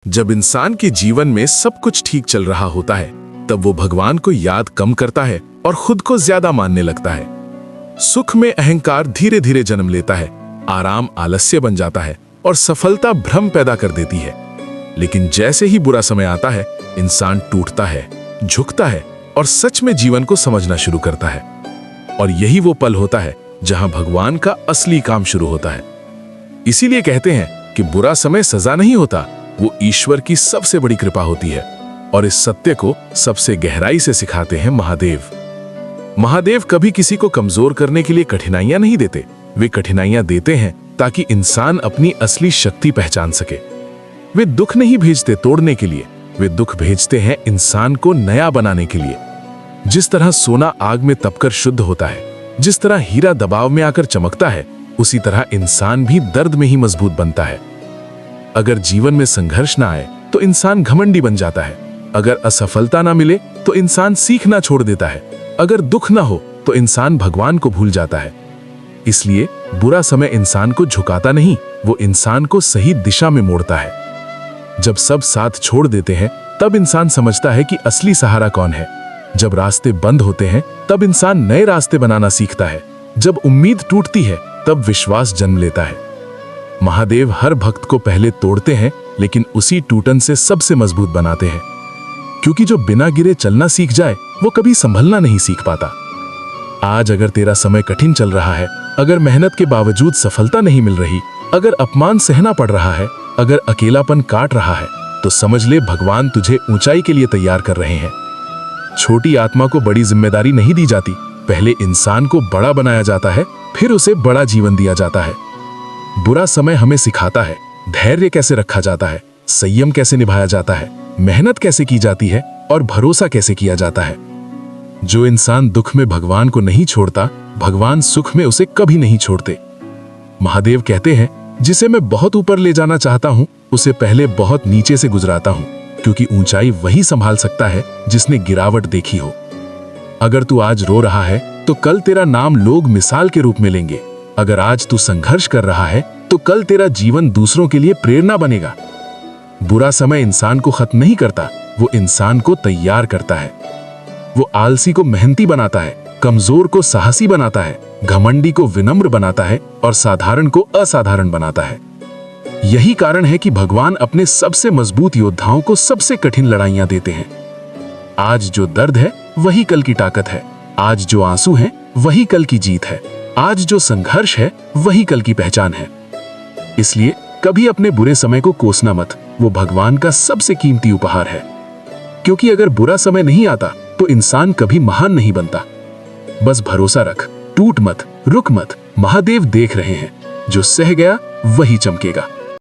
जब इंसान के जीवन में सब कुछ ठीक चल रहा होता है, तब वो भगवान को याद कम करता है और खुद को ज्यादा मानने लगता है। सुख में अहंकार धीरे धीरे जन्म लेता है, आराम आलस्य बन जाता है और सफलता भ्रम पैदा कर देती है। लेकिन जैसे ही बुरा समय आता है, इंसान टूटता है, झुकता है और सच में जीवन को समझना शुरू करता है। और यही वो पल होता है जहां भगवान का असली काम शुरू होता है। इसीलिए कहते हैं कि बुरा समय सजा नहीं होता, वो ईश्वर की सबसे बड़ी कृपा होती है। और इस सत्य को सबसे गहराई से सिखाते हैं महादेव। महादेव कभी किसी को कमजोर करने के लिए कठिनाइयां नहीं देते, वे कठिनाइयां देते हैं ताकि इंसान अपनी असली शक्ति पहचान सके। वे दुख नहीं भेजते तोड़ने के लिए, वे दुख भेजते हैं इंसान को नया बनाने के लिए। जिस तरह सोना आग में तपकर शुद्ध होता है, जिस तरह हीरा दबाव में आकर चमकता है, उसी तरह इंसान भी दर्द में ही मजबूत बनता है। अगर जीवन में संघर्ष ना आए तो इंसान घमंडी बन जाता है। अगर असफलता ना मिले तो इंसान सीखना छोड़ देता है। अगर दुख ना हो तो इंसान भगवान को भूल जाता है। इसलिए बुरा समय इंसान को झुकाता नहीं, वो इंसान को सही दिशा में मोड़ता है। जब सब साथ छोड़ देते हैं, तब इंसान समझता है कि असली सहारा कौन है। जब रास्ते बंद होते हैं, तब इंसान नए रास्ते बनाना सीखता है। जब उम्मीद टूटती है, तब विश्वास जन्म लेता है। महादेव हर भक्त को पहले तोड़ते हैं, लेकिन उसी टूटन से सबसे मजबूत बनाते हैं। क्योंकि जो बिना गिरे चलना सीख जाए, वो कभी संभलना नहीं सीख पाता। आज अगर तेरा समय कठिन चल रहा है, अगर मेहनत के बावजूद सफलता नहीं मिल रही, अगर अपमान सहना पड़ रहा है, अगर अकेलापन काट रहा है, तो समझ ले भगवान तुझे ऊंचाई के लिए तैयार कर रहे हैं। छोटी आत्मा को बड़ी जिम्मेदारी नहीं दी जाती, पहले इंसान को बड़ा बनाया जाता है, फिर उसे बड़ा जीवन दिया जाता है। बुरा समय हमें सिखाता है धैर्य कैसे रखा जाता है, संयम कैसे निभाया जाता है, मेहनत कैसे की जाती है और भरोसा कैसे किया जाता है। जो इंसान दुख में भगवान को नहीं छोड़ता, भगवान सुख में उसे कभी नहीं छोड़ते। महादेव कहते हैं, जिसे मैं बहुत ऊपर ले जाना चाहता हूं, उसे पहले बहुत नीचे से गुजराता हूं, क्योंकि ऊंचाई वही संभाल सकता है जिसने गिरावट देखी हो। अगर तू आज रो रहा है, तो कल तेरा नाम लोग मिसाल के रूप में लेंगे। अगर आज तू संघर्ष कर रहा है, तो कल तेरा जीवन दूसरों के लिए प्रेरणा बनेगा। बुरा समय इंसान को खत्म नहीं करता, वो इंसान को तैयार करता है। वो आलसी को मेहनती बनाता है, कमजोर को साहसी बनाता है, घमंडी को विनम्र बनाता है और साधारण को असाधारण बनाता है। यही कारण है कि भगवान अपने सबसे मजबूत योद्धाओं को सबसे कठिन लड़ाइयां देते हैं। आज जो दर्द है, वही कल की ताकत है। आज जो आंसू है, वही कल की जीत है। आज जो संघर्ष है, वही कल की पहचान है। इसलिए कभी अपने बुरे समय को कोसना मत, वो भगवान का सबसे कीमती उपहार है। क्योंकि अगर बुरा समय नहीं आता, तो इंसान कभी महान नहीं बनता। बस भरोसा रख, टूट मत, रुक मत, महादेव देख रहे हैं। जो सह गया वही चमकेगा।